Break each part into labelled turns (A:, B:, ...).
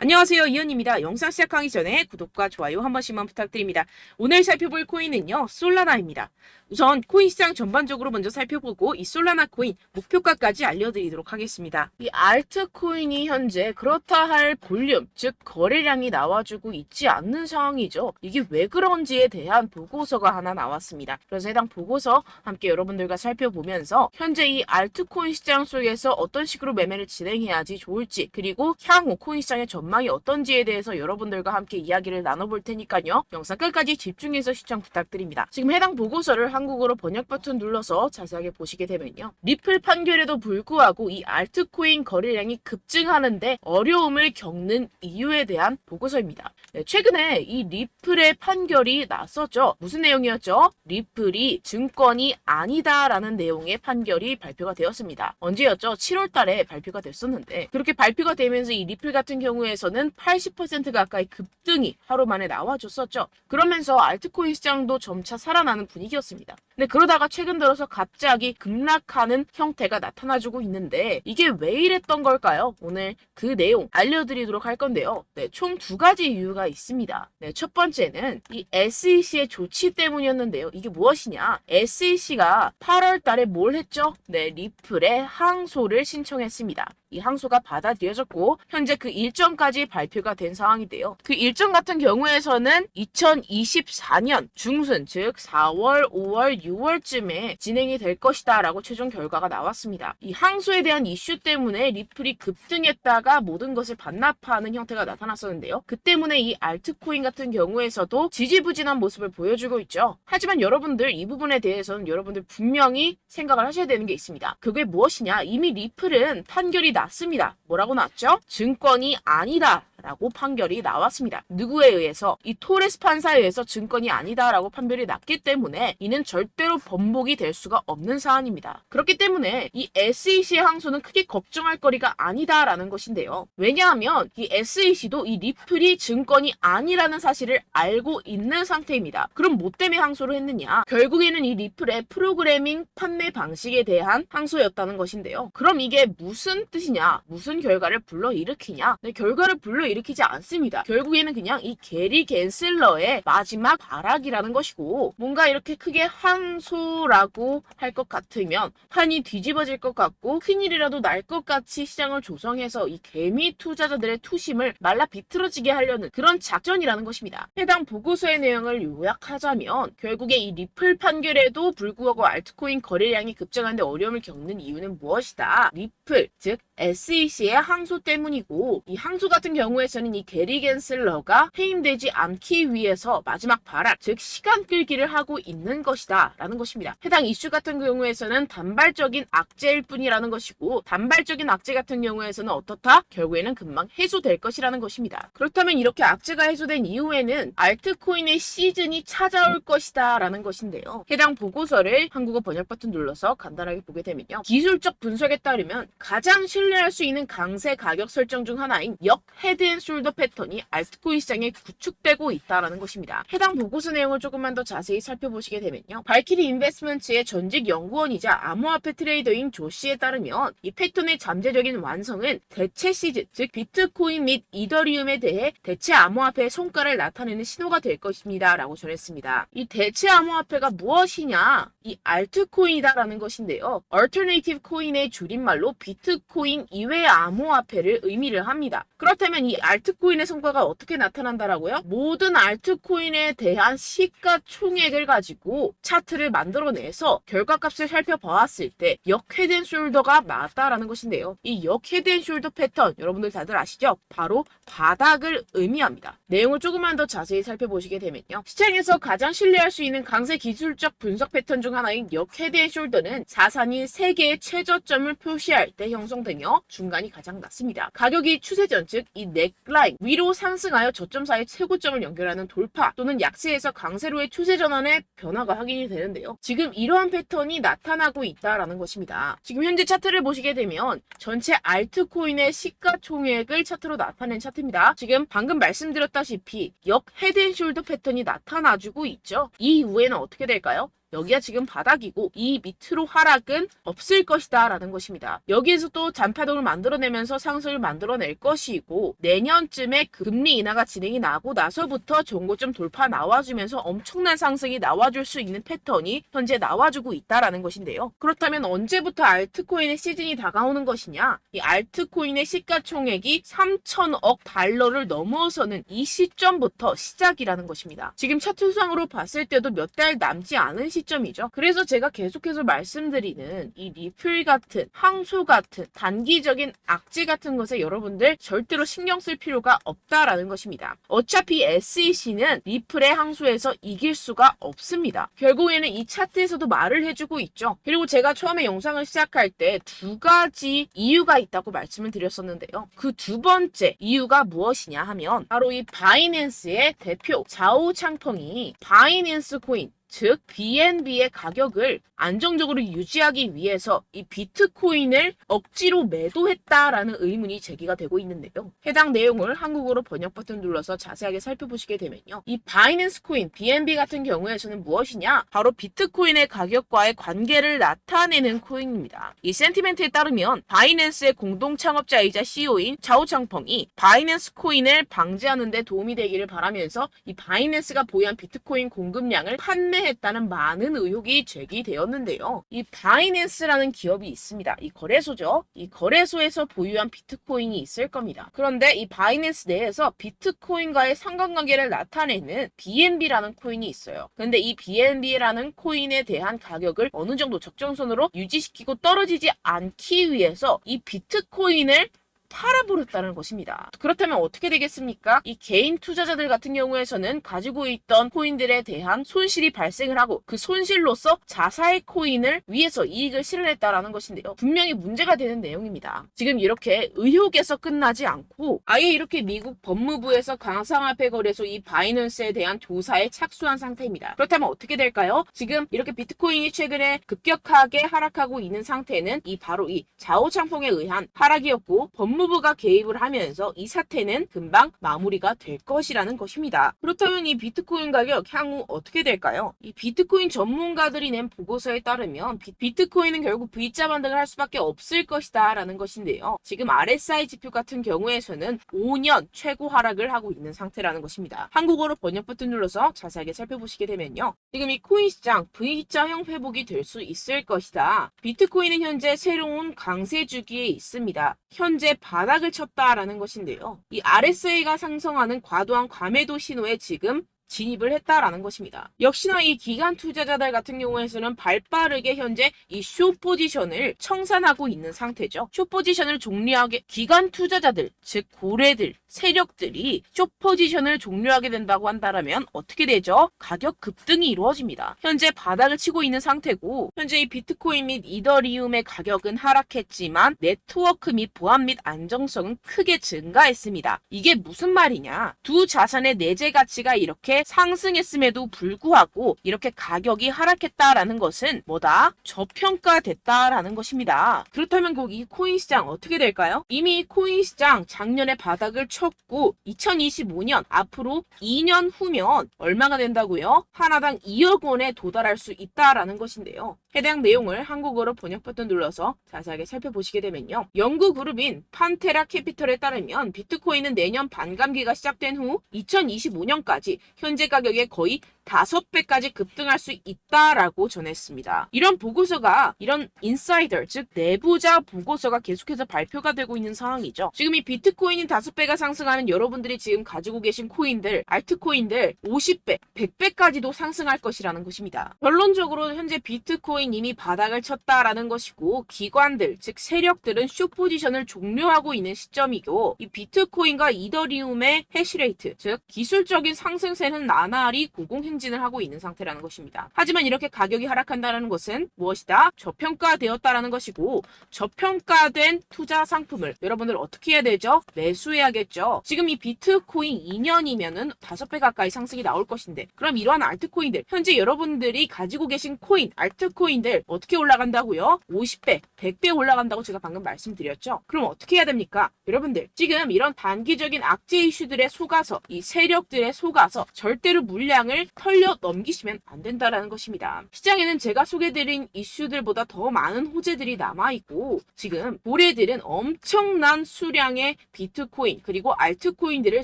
A: 안녕하세요, 이현입니다. 영상 시작하기 전에 구독과 좋아요 한 번씩만 부탁드립니다. 오늘 살펴볼 코인은요, 솔라나입니다. 우선 코인 시장 전반적으로 먼저 살펴보고 이 솔라나 코인 목표가까지 알려드리도록 하겠습니다. 이 알트 코인이 현재 그렇다 할 볼륨, 즉 거래량이 나와주고 있지 않는 상황이죠. 이게 왜 그런지에 대한 보고서가 하나 나왔습니다. 그래서 해당 보고서 함께 여러분들과 살펴보면서 현재 이 알트 코인 시장 속에서 어떤 식으로 매매를 진행해야지 좋을지, 그리고 향후 코인 시장의 전망이 어떤지에 대해서 여러분들과 함께 이야기를 나눠볼 테니까요. 영상 끝까지 집중해서 시청 부탁드립니다. 지금 해당 보고서를 한국어로 번역 버튼 눌러서 자세하게 보시게 되면요. 리플 판결에도 불구하고 이 알트코인 거래량이 급증하는데 어려움을 겪는 이유에 대한 보고서입니다. 네, 최근에 이 리플의 판결이 났었죠. 무슨 내용이었죠? 리플이 증권이 아니다라는 내용의 판결이 발표가 되었습니다. 언제였죠? 7월 달에 발표가 됐었는데 그렇게 발표가 되면서 이 리플 같은 경우에서는 80% 가까이 급등이 하루 만에 나와줬었죠. 그러면서 알트코인 시장도 점차 살아나는 분위기였습니다. 근데 그러다가 최근 들어서 갑자기 급락하는 형태가 나타나주고 있는데 이게 왜 이랬던 걸까요? 오늘 그 내용 알려드리도록 할 건데요. 네, 총 두 가지 이유가 있습니다. 네, 첫 번째는 이 SEC의 조치 때문이었는데요. 이게 무엇이냐? SEC가 8월 달에 뭘 했죠? 네, 리플의 항소를 신청했습니다. 이 항소가 받아들여졌고 현재 그 일정까지 발표가 된 상황인데요. 그 일정 같은 경우에서는 2024년 중순, 즉 4월, 5월, 6월쯤에 진행이 될 것이다 라고 최종 결과가 나왔습니다. 이 항소에 대한 이슈 때문에 리플이 급등했다가 모든 것을 반납하는 형태가 나타났었는데요. 그 때문에 이 알트코인 같은 경우에서도 지지부진한 모습을 보여주고 있죠. 하지만 여러분들 이 부분에 대해서는 여러분들 분명히 생각을 하셔야 되는 게 있습니다. 그게 무엇이냐? 이미 리플은 판결이 났습니다. 뭐라고 났죠? 증권이 아니다 라고 판결이 나왔습니다. 누구에 의해서? 이 토레스 판사에 의해서 증권이 아니다 라고 판결이 났기 때문에 이는 절대로 번복이 될 수가 없는 사안입니다. 그렇기 때문에 이 SEC의 항소는 크게 걱정할 거리가 아니다 라는 것인데요. 왜냐하면 이 SEC도 이 리플이 증권이 아니라는 사실을 알고 있는 상태입니다. 그럼 뭐 때문에 항소를 했느냐? 결국에는 이 리플의 프로그래밍 판매 방식에 대한 항소였다는 것인데요. 그럼 이게 무슨 뜻이냐? 무슨 결과를 불러일으키냐? 네, 결과를 불러일으키지 않습니다. 결국에는 그냥 이 게리 겐슬러의 마지막 발악이라는 것이고 뭔가 이렇게 크게 항소라고 할 것 같으면 판이 뒤집어질 것 같고 큰일이라도 날 것 같이 시장을 조성해서 이 개미 투자자들의 투심을 말라 비틀어지게 하려는 그런 작전이라는 것입니다. 해당 보고서의 내용을 요약하자면 결국에 이 리플 판결에도 불구하고 알트코인 거래량이 급증하는데 어려움을 겪는 이유는 무엇이다? 리플, 즉 SEC의 항소 때문이고 이 항소 같은 경우에서는 이 게리 겐슬러가 해임되지 않기 위해서 마지막 발악, 즉 시간 끌기를 하고 있는 것이다 라는 것입니다. 해당 이슈 같은 경우에서는 단발적인 악재일 뿐이라는 것이고 단발적인 악재 같은 경우에서는 어떻다? 결국에는 금방 해소될 것이라는 것입니다. 그렇다면 이렇게 악재가 해소된 이후에는 알트코인의 시즌이 찾아올 것이다 라는 것인데요. 해당 보고서를 한국어 번역 버튼 눌러서 간단하게 보게 되면요. 기술적 분석에 따르면 가장 신뢰할 수 있는 강세 가격 설정 중 하나인 역 헤드앤숄더 패턴이 알트코인 시장에 구축되고 있다는 것입니다. 해당 보고서 내용을 조금만 더 자세히 살펴보시게 되면요. 발키리 인베스트먼트의 전직 연구원이자 암호화폐 트레이더인 조 씨에 따르면 이 패턴의 잠재적인 완성은 대체 시즌, 즉 비트코인 및 이더리움에 대해 대체 암호화폐의 성과를 나타내는 신호가 될 것입니다 라고 전했습니다. 이 대체 암호화폐가 무엇이냐? 이 알트코인이다라는 것인데요. 얼터네이티브 코인의 줄임말로 비트코인 이외의 암호화폐를 의미를 합니다. 그렇다면 이 알트코인의 성과가 어떻게 나타난다라고요? 모든 알트코인에 대한 시가총액을 가지고 차트를 만들어내서 결과값을 살펴보았을 때 역 헤드앤숄더가 맞다라는 것인데요. 이 역 헤드앤숄더 패턴 여러분들 다들 아시죠? 바로 바닥을 의미합니다. 내용을 조금만 더 자세히 살펴보시게 되면요. 시장에서 가장 신뢰할 수 있는 강세 기술적 분석 패턴 중 하나인 역 헤드앤숄더는 자산이 3개의 최저점을 표시할 때 형성되며 중간이 가장 낮습니다. 가격이 추세전, 즉 이 넥라인 위로 상승하여 저점 사이 최고점을 연결하는 돌파 또는 약세에서 강세로의 추세 전환의 변화가 확인이 되는데요. 지금 이러한 패턴이 나타나고 있다라는 것입니다. 지금 현재 차트를 보시게 되면 전체 알트코인의 시가총액을 차트로 나타낸 차트입니다. 지금 방금 말씀드렸다시피 역 헤드앤숄더 패턴이 나타나주고 있죠. 이 이후에는 어떻게 될까요? 여기가 지금 바닥이고 이 밑으로 하락은 없을 것이다 라는 것입니다. 여기에서 또 잔파동을 만들어내면서 상승을 만들어낼 것이고 내년쯤에 금리 인하가 진행이 나고 나서부터 전고점 돌파 나와주면서 엄청난 상승이 나와줄 수 있는 패턴이 현재 나와주고 있다라는 것인데요. 그렇다면 언제부터 알트코인의 시즌이 다가오는 것이냐? 이 알트코인의 시가총액이 3천억 달러를 넘어서는 이 시점부터 시작이라는 것입니다. 지금 차트상으로 봤을 때도 몇 달 남지 않은 시점이죠. 그래서 제가 계속해서 말씀드리는 이 리플 같은 항소 같은 단기적인 악재 같은 것에 여러분들 절대로 신경 쓸 필요가 없다라는 것입니다. 어차피 SEC는 리플의 항소에서 이길 수가 없습니다. 결국에는 이 차트에서도 말을 해주고 있죠. 그리고 제가 처음에 영상을 시작할 때 두 가지 이유가 있다고 말씀을 드렸었는데요. 그 두 번째 이유가 무엇이냐 하면 바로 이 바이낸스의 대표 자오 창펑이 바이낸스 코인 즉 BNB의 가격을 안정적으로 유지하기 위해서 이 비트코인을 억지로 매도했다라는 의문이 제기가 되고 있는데요. 해당 내용을 한국어로 번역 버튼 눌러서 자세하게 살펴보시게 되면요. 이 바이낸스 코인 BNB 같은 경우에서는 무엇이냐? 바로 비트코인의 가격과의 관계를 나타내는 코인입니다. 이 센티멘트에 따르면 바이낸스의 공동 창업자이자 CEO인 자오 창펑이 바이낸스 코인을 방지하는 데 도움이 되기를 바라면서 이 바이낸스가 보유한 비트코인 공급량을 판매했다는 많은 의혹이 제기되었는데요. 이 바이낸스라는 기업이 있습니다. 이 거래소죠. 이 거래소에서 보유한 비트코인이 있을 겁니다. 그런데 이 바이낸스 내에서 비트코인과의 상관관계를 나타내는 BNB라는 코인이 있어요. 그런데 이 BNB라는 코인에 대한 가격을 어느 정도 적정선으로 유지시키고 떨어지지 않기 위해서 이 비트코인을 팔아버렸다는 것입니다. 그렇다면 어떻게 되겠습니까? 이 개인 투자자들 같은 경우에서는 가지고 있던 코인들에 대한 손실이 발생을 하고 그 손실로서 자사의 코인을 위해서 이익을 실현했다라는 것인데요. 분명히 문제가 되는 내용입니다. 지금 이렇게 의혹에서 끝나지 않고 아예 이렇게 미국 법무부에서 가상화폐 거래소 이 바이낸스에 대한 조사에 착수한 상태입니다. 그렇다면 어떻게 될까요? 지금 이렇게 비트코인이 최근에 급격하게 하락하고 있는 상태는 바로 이 자오 창펑에 의한 하락이었고 법무부가 개입을 하면서 이 사태는 금방 마무리가 될 것이라는 것입니다. 그렇다면 이 비트코인 가격 향후 어떻게 될까요? 이 비트코인 전문가들이 낸 보고서에 따르면 비트코인은 결국 V자 반등을 할 수밖에 없을 것이다 라는 것인데요. 지금 RSI 지표 같은 경우에서는 5년 최고 하락을 하고 있는 상태라는 것입니다. 한국어로 번역 버튼 눌러서 자세하게 살펴보시게 되면요. 지금 이 코인 시장 V자형 회복이 될 수 있을 것이다. 비트코인은 현재 새로운 강세 주기에 있습니다. 현재 바닥을 쳤다라는 것인데요. 이 RSI가 상승하는 과도한 과매도 신호에 지금 진입을 했다라는 것입니다. 역시나 이 기관 투자자들 같은 경우에서는 발빠르게 현재 이 숏 포지션을 청산하고 있는 상태죠. 숏 포지션을 종료하게 기관 투자자들, 즉 고래들, 세력들이 숏 포지션을 종료하게 된다고 한다면 어떻게 되죠? 가격 급등이 이루어집니다. 현재 바닥을 치고 있는 상태고 현재 이 비트코인 및 이더리움의 가격은 하락했지만 네트워크 및 보안 및 안정성은 크게 증가했습니다. 이게 무슨 말이냐? 두 자산의 내재 가치가 이렇게 상승했음에도 불구하고 이렇게 가격이 하락했다라는 것은 뭐다? 저평가됐다라는 것입니다. 그렇다면 꼭 이 코인 시장 어떻게 될까요? 이미 코인 시장 작년에 바닥을 쳤고 2025년 앞으로 2년 후면 얼마가 된다고요? 하나당 2억 원에 도달할 수 있다라는 것인데요. 해당 내용을 한국어로 번역 버튼 눌러서 자세하게 살펴보시게 되면요. 연구 그룹인 판테라 캐피털에 따르면 비트코인은 내년 반감기가 시작된 후 2025년까지 현재 가격의 거의 5배까지 급등할 수 있다라고 전했습니다. 이런 보고서가 이런 인사이더 즉 내부자 보고서가 계속해서 발표가 되고 있는 상황이죠. 지금 이 비트코인이 5배가 상승하는 여러분들이 지금 가지고 계신 코인들, 알트코인들 50배, 100배까지도 상승할 것이라는 것입니다. 결론적으로 현재 비트코인 이미 바닥을 쳤다라는 것이고 기관들 즉 세력들은 숏 포지션을 종료하고 있는 시점이고 이 비트코인과 이더리움의 해시레이트 즉 기술적인 상승세는 나날이 고공행진을 하고 있는 상태라는 것입니다. 하지만 이렇게 가격이 하락한다는 것은 무엇이다? 저평가되었다라는 것이고 저평가된 투자 상품을 여러분들 어떻게 해야 되죠? 매수해야겠죠. 지금 이 비트코인 2년이면은 5배 가까이 상승이 나올 것인데 그럼 이러한 알트코인들 현재 여러분들이 가지고 계신 코인, 알트코인들 어떻게 올라간다고요? 50배, 100배 올라간다고 제가 방금 말씀드렸죠. 그럼 어떻게 해야 됩니까? 여러분들 지금 이런 단기적인 악재 이슈들에 속아서 이 세력들에 속아서 절대로 물량을 털려 넘기시면 안 된다라는 것입니다. 시장에는 제가 소개드린 이슈들보다 더 많은 호재들이 남아있고 지금 고래들은 엄청난 수량의 비트코인 그리고 알트코인들을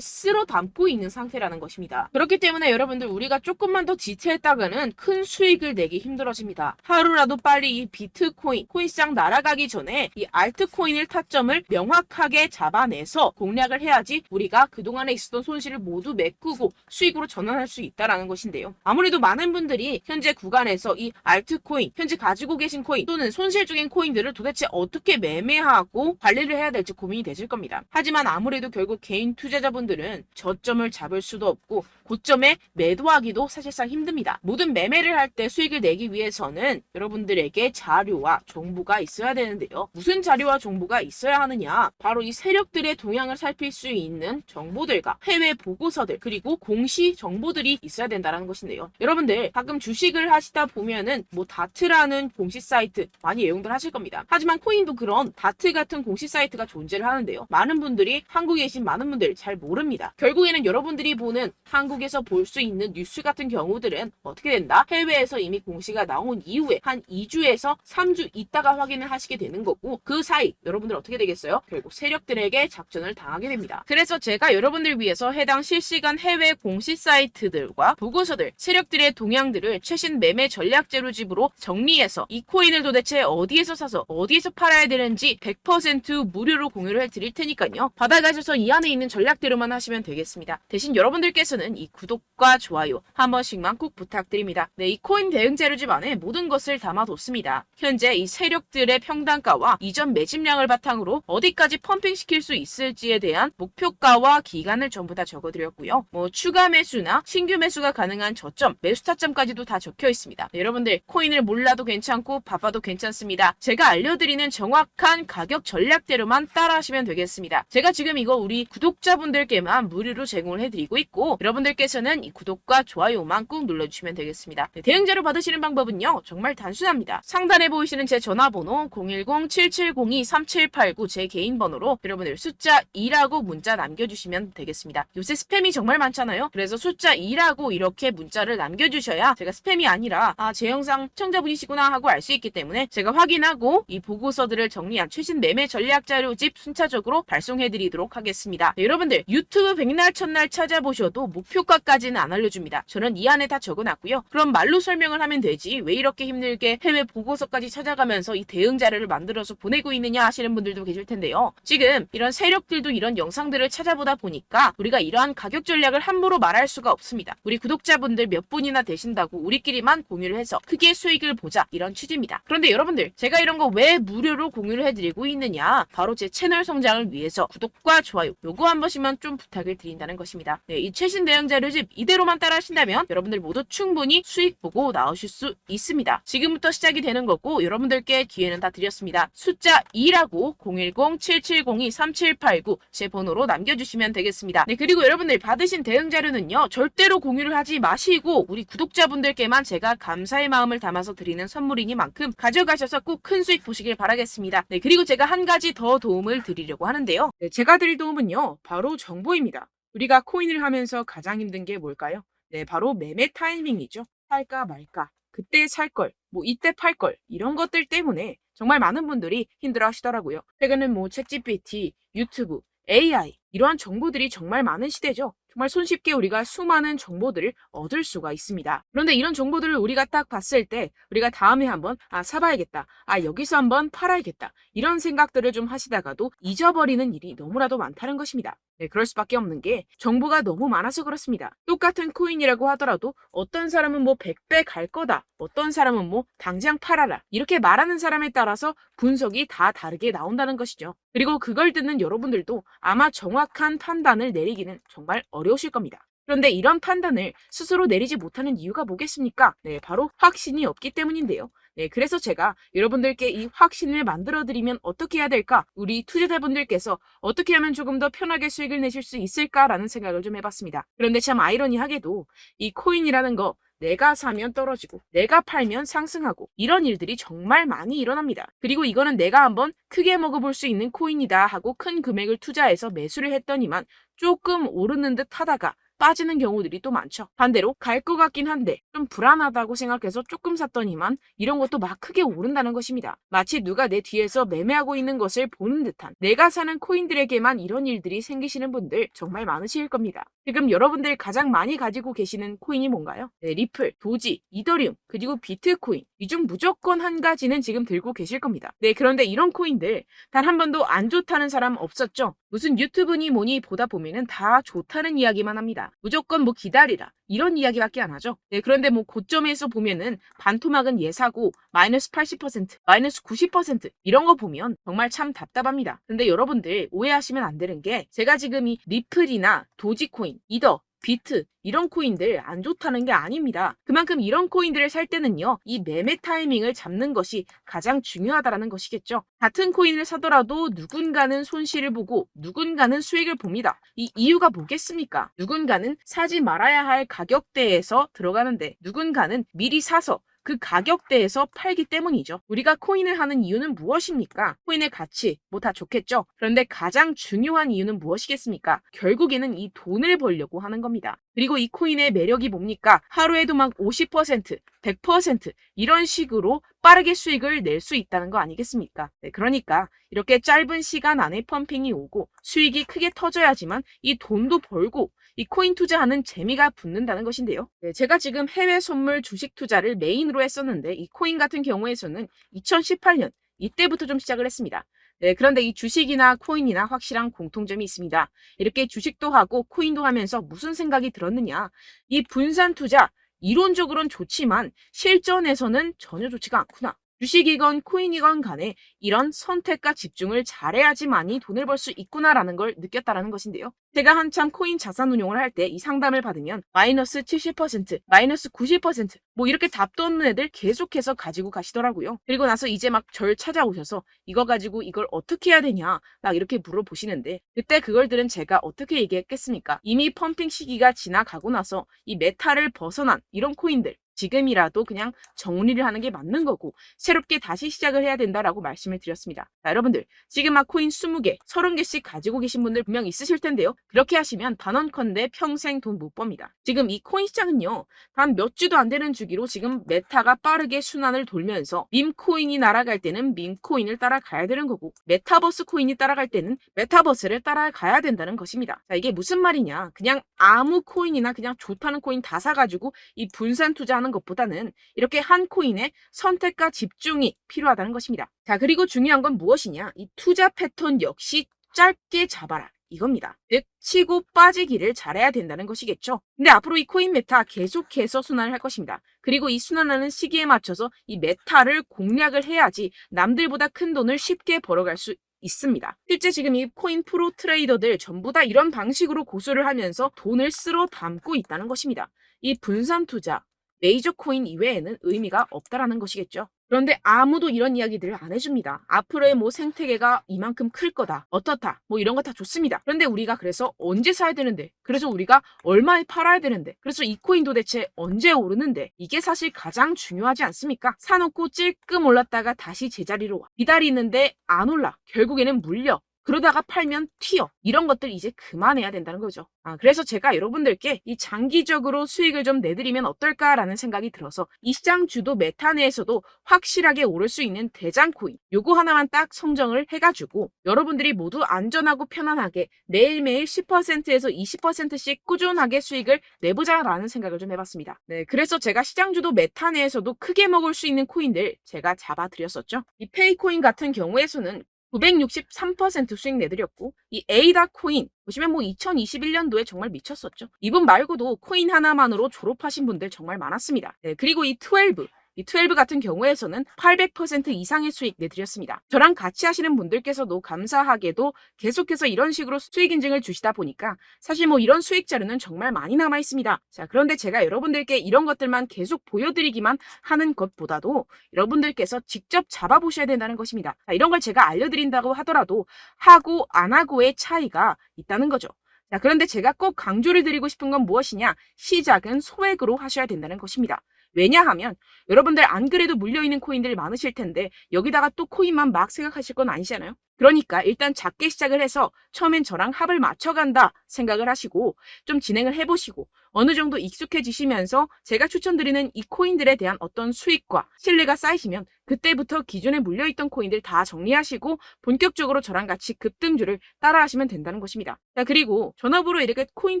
A: 쓸어 담고 있는 상태라는 것입니다. 그렇기 때문에 여러분들 우리가 조금만 더 지체했다가는 큰 수익을 내기 힘들어집니다. 하루라도 빨리 이 비트코인, 코인시장 날아가기 전에 이 알트코인을 타점을 명확하게 잡아내서 공략을 해야지 우리가 그동안에 있었던 손실을 모두 메꾸고 수익으로 전환할 수 있다라는 것인데요. 아무래도 많은 분들이 현재 구간에서 이 알트코인, 현재 가지고 계신 코인 또는 손실 중인 코인들을 도대체 어떻게 매매하고 관리를 해야 될지 고민이 되실 겁니다. 하지만 아무래도 결국 개인 투자자분들은 저점을 잡을 수도 없고 고점에 매도하기도 사실상 힘듭니다. 모든 매매를 할 때 수익을 내기 위해서는 여러분들에게 자료와 정보가 있어야 되는데요. 무슨 자료와 정보가 있어야 하느냐? 바로 이 세력들의 동향을 살필 수 있는 정보들과 해외 보고서들 그리고 공시 정보들이 있어야 된다는 것인데요. 여러분들 가끔 주식을 하시다 보면은 뭐 다트라는 공시 사이트 많이 애용들 하실 겁니다. 하지만 코인도 그런 다트 같은 공시 사이트가 존재를 하는데요. 많은 분들이 한국에 계신 많은 분들 잘 모릅니다. 결국에는 여러분들이 보는 한국에서 볼 수 있는 뉴스 같은 경우들은 어떻게 된다? 해외에서 이미 공시가 나온 이후에 한 2주에서 3주 있다가 확인을 하시게 되는 거고 그 사이 여러분들 어떻게 되겠어요? 결국 세력들에게 작전을 당하게 됩니다. 그래서 제가 여러분들 위해서 해당 실시간 해외 공시 사이트들과 보고서들, 세력들의 동향들을 최신 매매 전략 재료집으로 정리해서 이 코인을 도대체 어디에서 사서 어디에서 팔아야 되는지 100% 무료로 공유를 해드릴 테니까요. 받아가셔서 이 안에 있는 전략대로만 하시면 되겠습니다. 대신 여러분들께서는 이 구독과 좋아요 한 번씩만 꼭 부탁드립니다. 네, 이 코인 대응 재료집 안에 모든 것을 담아뒀습니다. 현재 이 세력들의 평단가와 이전 매집량을 바탕으로 어디까지 펌핑시킬 수 있을지에 대한 목표가와 기간을 전부 다 적어드렸고요. 뭐 추가 매수나 신규 매수가 가능한 저점, 매수 타점까지도 다 적혀 있습니다. 네, 여러분들 코인을 몰라도 괜찮고 바빠도 괜찮습니다. 제가 알려드리는 정확한 가격 전략대로만 따라하시면 되겠습니다. 제가 지금 이거 우리 구독자분들께만 무료로 제공을 해드리고 있고 여러분들께서는 이 구독과 좋아요만 꾹 눌러주시면 되겠습니다. 네, 대응자료 받으시는 방법은요 정말 단순합니다. 상단에 보이시는 제 전화번호 010-7702-3789 제 개인 번호로 여러분들 숫자 2라고 문자 남겨주시면 되겠습니다. 요새 스팸이 정말 많잖아요. 그래서 숫자 2라고 이렇게 문자를 남겨주셔야 제가 스팸이 아니라 제 영상 시청자분이시구나 하고 알 수 있기 때문에 제가 확인하고 이 보고서들을 정리한 최신 매매 전략 자료집 순차적으로 발송해드리도록 하겠습니다. 네, 여러분들 유튜브 백날 첫날 찾아보셔도 목표가까지는 안 알려줍니다. 저는 이 안에 다 적어놨고요. 그럼 말로 설명을 하면 되지 왜 이렇게 힘들게 해외 보고서까지 찾아가면서 이 대응 자료를 만들어서 보내고 있느냐 하시는 분들도 계실 텐데요. 지금 이런 세력들도 이런 영상들을 찾아보다 보니까 우리가 이러한 가격 전략을 함부로 말할 수가 없습니다. 우리 구독자분들 몇 분이나 되신다고 우리끼리만 공유를 해서 크게 수익을 보자 이런 취지입니다. 그런데 여러분들 제가 이런 거 왜 무료로 공유를 해드리고 있느냐? 바로 제 채널 성장을 위해서 구독과 좋아요 요거 한 번씩만 좀 부탁을 드린다는 것입니다. 네, 이 최신 대응 자료집 이대로만 따라 하신다면 여러분들 모두 충분히 수익 보고 나오실 수 있습니다. 지금부터 시작이 되는 거고 여러분들께 기회는 다 드렸습니다. 숫자 2라고 010-7702-3789 제 번호로 남겨주시면 되겠습니다. 네, 그리고 여러분들 받으신 대응 자료는요 절대로 공유를 하지 마시고 우리 구독자분들께만 제가 감사의 마음을 담아서 드리는 선물이니만큼 가져가셔서 꼭 큰 수익 보시길 바라겠습니다. 네, 그리고 제가 한 가지 더 도움을 드리려고 하는데요. 네, 제가 드릴 도움은요 바로 정보입니다. 우리가 코인을 하면서 가장 힘든 게 뭘까요? 네, 바로 매매 타이밍이죠. 살까 말까, 그때 살 걸, 뭐 이때 팔 걸, 이런 것들 때문에 정말 많은 분들이 힘들어 하시더라고요. 최근은 뭐 챗GPT, 유튜브, AI 이러한 정보들이 정말 많은 시대죠. 정말 손쉽게 우리가 수많은 정보들을 얻을 수가 있습니다. 그런데 이런 정보들을 우리가 딱 봤을 때 우리가 다음에 한번 사봐야겠다. 여기서 한번 팔아야겠다. 이런 생각들을 좀 하시다가도 잊어버리는 일이 너무나도 많다는 것입니다. 네, 그럴 수밖에 없는 게 정보가 너무 많아서 그렇습니다. 똑같은 코인이라고 하더라도 어떤 사람은 뭐 100배 갈 거다. 어떤 사람은 뭐 당장 팔아라. 이렇게 말하는 사람에 따라서 분석이 다 다르게 나온다는 것이죠. 그리고 그걸 듣는 여러분들도 아마 정확한 판단을 내리기는 정말 어려우실 겁니다. 그런데 이런 판단을 스스로 내리지 못하는 이유가 뭐겠습니까? 네, 바로 확신이 없기 때문인데요. 네, 그래서 제가 여러분들께 이 확신을 만들어드리면 어떻게 해야 될까? 우리 투자자분들께서 어떻게 하면 조금 더 편하게 수익을 내실 수 있을까라는 생각을 좀 해봤습니다. 그런데 참 아이러니하게도 이 코인이라는 거 내가 사면 떨어지고 내가 팔면 상승하고 이런 일들이 정말 많이 일어납니다. 그리고 이거는 내가 한번 크게 먹어볼 수 있는 코인이다 하고 큰 금액을 투자해서 매수를 했더니만 조금 오르는 듯 하다가 빠지는 경우들이 또 많죠. 반대로 갈 것 같긴 한데 좀 불안하다고 생각해서 조금 샀더니만 이런 것도 막 크게 오른다는 것입니다. 마치 누가 내 뒤에서 매매하고 있는 것을 보는 듯한, 내가 사는 코인들에게만 이런 일들이 생기시는 분들 정말 많으실 겁니다. 지금 여러분들 가장 많이 가지고 계시는 코인이 뭔가요? 네, 리플, 도지, 이더리움, 그리고 비트코인. 이 중 무조건 한 가지는 지금 들고 계실 겁니다. 네, 그런데 이런 코인들 단 한 번도 안 좋다는 사람 없었죠? 무슨 유튜브니 뭐니 보다 보면은 다 좋다는 이야기만 합니다. 무조건 뭐 기다리라, 이런 이야기밖에 안 하죠. 네, 그런데 뭐 고점에서 보면은 반토막은 예사고 마이너스 80%, 마이너스 90% 이런 거 보면 정말 참 답답합니다. 근데 여러분들 오해하시면 안 되는 게, 제가 지금 이 리플이나 도지코인, 이더, 비트 이런 코인들 안 좋다는 게 아닙니다. 그만큼 이런 코인들을 살 때는요, 이 매매 타이밍을 잡는 것이 가장 중요하다는 것이겠죠. 같은 코인을 사더라도 누군가는 손실을 보고 누군가는 수익을 봅니다. 이 이유가 뭐겠습니까? 누군가는 사지 말아야 할 가격대에서 들어가는데 누군가는 미리 사서 그 가격대에서 팔기 때문이죠. 우리가 코인을 하는 이유는 무엇입니까? 코인의 가치, 뭐 다 좋겠죠. 그런데 가장 중요한 이유는 무엇이겠습니까? 결국에는 이 돈을 벌려고 하는 겁니다. 그리고 이 코인의 매력이 뭡니까? 하루에도 막 50%, 100% 이런 식으로 빠르게 수익을 낼 수 있다는 거 아니겠습니까? 네, 그러니까 이렇게 짧은 시간 안에 펌핑이 오고 수익이 크게 터져야지만 이 돈도 벌고 이 코인 투자하는 재미가 붙는다는 것인데요. 네, 제가 지금 해외 선물 주식 투자를 메인으로 했었는데 이 코인 같은 경우에서는 2018년 이때부터 좀 시작을 했습니다. 네, 그런데 이 주식이나 코인이나 확실한 공통점이 있습니다. 이렇게 주식도 하고 코인도 하면서 무슨 생각이 들었느냐? 이 분산 투자, 이론적으로는 좋지만 실전에서는 전혀 좋지가 않구나. 주식이건 코인이건 간에 이런 선택과 집중을 잘해야지만이 돈을 벌 수 있구나라는 걸 느꼈다라는 것인데요. 제가 한참 코인 자산 운용을 할 때 이 상담을 받으면 마이너스 70%, 마이너스 90%, 뭐 이렇게 답도 없는 애들 계속해서 가지고 가시더라고요. 그리고 나서 이제 막 절 찾아오셔서 이거 가지고 이걸 어떻게 해야 되냐 막 이렇게 물어보시는데, 그때 그걸 들은 제가 어떻게 얘기했겠습니까? 이미 펌핑 시기가 지나가고 나서 이 메타를 벗어난 이런 코인들, 지금이라도 그냥 정리를 하는 게 맞는 거고 새롭게 다시 시작을 해야 된다라고 말씀을 드렸습니다. 자, 여러분들 지금 막 코인 20개, 30개씩 가지고 계신 분들 분명 있으실 텐데요. 그렇게 하시면 단언컨대 평생 돈 못 법니다. 지금 이 코인 시장은요, 단 몇 주도 안 되는 주기로 지금 메타가 빠르게 순환을 돌면서 밈코인이 날아갈 때는 밈코인을 따라가야 되는 거고 메타버스 코인이 따라갈 때는 메타버스를 따라가야 된다는 것입니다. 자, 이게 무슨 말이냐? 그냥 아무 코인이나 그냥 좋다는 코인 다 사가지고 이 분산 투자하는 것보다는 이렇게 한 코인에 선택과 집중이 필요하다는 것입니다. 자, 그리고 중요한 건 무엇이냐? 이 투자 패턴 역시 짧게 잡아라, 이겁니다. 즉 치고 빠지기를 잘해야 된다는 것이겠죠. 근데 앞으로 이 코인 메타 계속해서 순환을 할 것입니다. 그리고 이 순환하는 시기에 맞춰서 이 메타를 공략을 해야지 남들보다 큰 돈을 쉽게 벌어갈 수 있습니다. 실제 지금 이 코인 프로 트레이더들 전부 다 이런 방식으로 고수를 하면서 돈을 쓸어 담고 있다는 것입니다. 이 분산 투자, 메이저 코인 이외에는 의미가 없다라는 것이겠죠. 그런데 아무도 이런 이야기들을 안 해줍니다. 앞으로의 뭐 생태계가 이만큼 클 거다, 어떻다, 뭐 이런 거 다 좋습니다. 그런데 우리가 그래서 언제 사야 되는데, 그래서 우리가 얼마에 팔아야 되는데, 그래서 이 코인 도대체 언제 오르는데, 이게 사실 가장 중요하지 않습니까? 사놓고 찔끔 올랐다가 다시 제자리로 와. 기다리는데 안 올라. 결국에는 물려. 그러다가 팔면 튀어. 이런 것들 이제 그만해야 된다는 거죠. 그래서 제가 여러분들께 이 장기적으로 수익을 좀 내드리면 어떨까라는 생각이 들어서 이 시장 주도 메타 내에서도 확실하게 오를 수 있는 대장 코인, 요거 하나만 딱 선정을 해가지고 여러분들이 모두 안전하고 편안하게 매일매일 10%에서 20%씩 꾸준하게 수익을 내보자라는 생각을 좀 해봤습니다. 네, 그래서 제가 시장 주도 메타 내에서도 크게 먹을 수 있는 코인들 제가 잡아드렸었죠. 이 페이코인 같은 경우에서는 963% 수익 내드렸고, 이 에이다 코인 보시면 뭐 2021년도에 정말 미쳤었죠. 이분 말고도 코인 하나만으로 졸업하신 분들 정말 많았습니다. 네, 그리고 이 12 같은 경우에서는 800% 이상의 수익 내드렸습니다. 저랑 같이 하시는 분들께서도 감사하게도 계속해서 이런 식으로 수익 인증을 주시다 보니까 사실 뭐 이런 수익 자료는 정말 많이 남아 있습니다. 자, 그런데 제가 여러분들께 이런 것들만 계속 보여드리기만 하는 것보다도 여러분들께서 직접 잡아보셔야 된다는 것입니다. 자, 이런 걸 제가 알려드린다고 하더라도 하고 안 하고의 차이가 있다는 거죠. 자, 그런데 제가 꼭 강조를 드리고 싶은 건 무엇이냐? 시작은 소액으로 하셔야 된다는 것입니다. 왜냐하면 여러분들 안 그래도 물려있는 코인들 많으실 텐데 여기다가 또 코인만 막 생각하실 건 아니잖아요. 그러니까 일단 작게 시작을 해서 처음엔 저랑 합을 맞춰간다 생각을 하시고 좀 진행을 해보시고 어느 정도 익숙해지시면서 제가 추천드리는 이 코인들에 대한 어떤 수익과 신뢰가 쌓이시면 그때부터 기존에 물려있던 코인들 다 정리하시고 본격적으로 저랑 같이 급등주를 따라하시면 된다는 것입니다. 자, 그리고 전업으로 이렇게 코인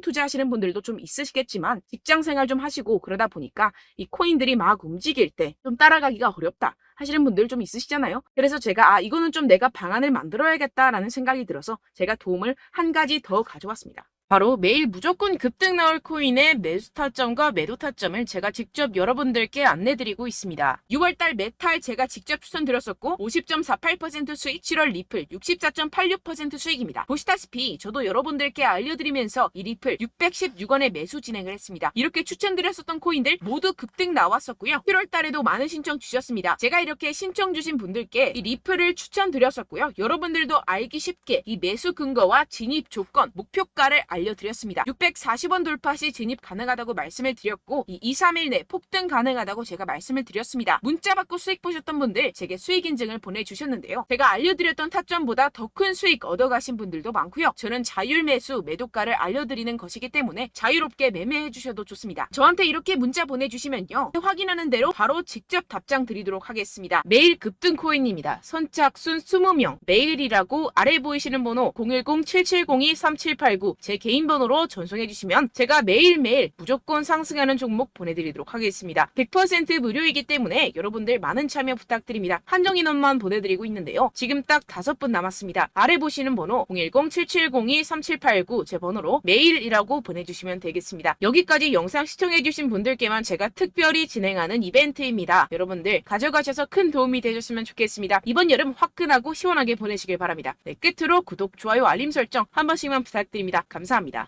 A: 투자하시는 분들도 좀 있으시겠지만 직장 생활 좀 하시고 그러다 보니까 이 코인들이 막 움직일 때 좀 따라가기가 어렵다 하시는 분들 좀 있으시잖아요. 그래서 제가 이거는 좀 내가 방안을 만들어야겠다라는 생각이 들어서 제가 도움을 한 가지 더 가져왔습니다. 바로 매일 무조건 급등 나올 코인의 매수 타점과 매도 타점을 제가 직접 여러분들께 안내드리고 있습니다. 6월달 메탈 제가 직접 추천드렸었고 50.48% 수익, 7월 리플 64.86% 수익입니다. 보시다시피 저도 여러분들께 알려드리면서 이 리플 616원에 매수 진행을 했습니다. 이렇게 추천드렸었던 코인들 모두 급등 나왔었고요. 7월달에도 많은 신청 주셨습니다. 제가 이렇게 신청 주신 분들께 이 리플을 추천드렸었고요. 여러분들도 알기 쉽게 이 매수 근거와 진입 조건, 목표가를 알려드렸습니다. 640원 돌파 시 진입 가능하다고 말씀을 드렸고 이 2-3일 내 폭등 가능하다고 제가 말씀을 드렸습니다. 문자 받고 수익 보셨던 분들 제게 수익 인증을 보내주셨는데요. 제가 알려드렸던 타점보다 더 큰 수익 얻어가신 분들도 많고요. 저는 자율 매수 매도가를 알려드리는 것이기 때문에 자유롭게 매매해 주셔도 좋습니다. 저한테 이렇게 문자 보내주시면요. 확인하는 대로 바로 직접 답장 드리도록 하겠습니다. 매일 급등 코인입니다. 선착순 20명 매일이라고 아래 보이시는 번호 010-7702-3789 제 개인 번호로 전송해 주시면 제가 매일매일 무조건 상승하는 종목 보내드리도록 하겠습니다. 100% 무료이기 때문에 여러분들 많은 참여 부탁드립니다. 한정 인원만 보내드리고 있는데요. 지금 딱 5분 남았습니다. 아래 보시는 번호 010-7702-3789 제 번호로 메일이라고 보내주시면 되겠습니다. 여기까지 영상 시청해주신 분들께만 제가 특별히 진행하는 이벤트입니다. 여러분들 가져가셔서 큰 도움이 되셨으면 좋겠습니다. 이번 여름 화끈하고 시원하게 보내시길 바랍니다. 네, 끝으로 구독, 좋아요, 알림 설정 한 번씩만 부탁드립니다. 감사합니다.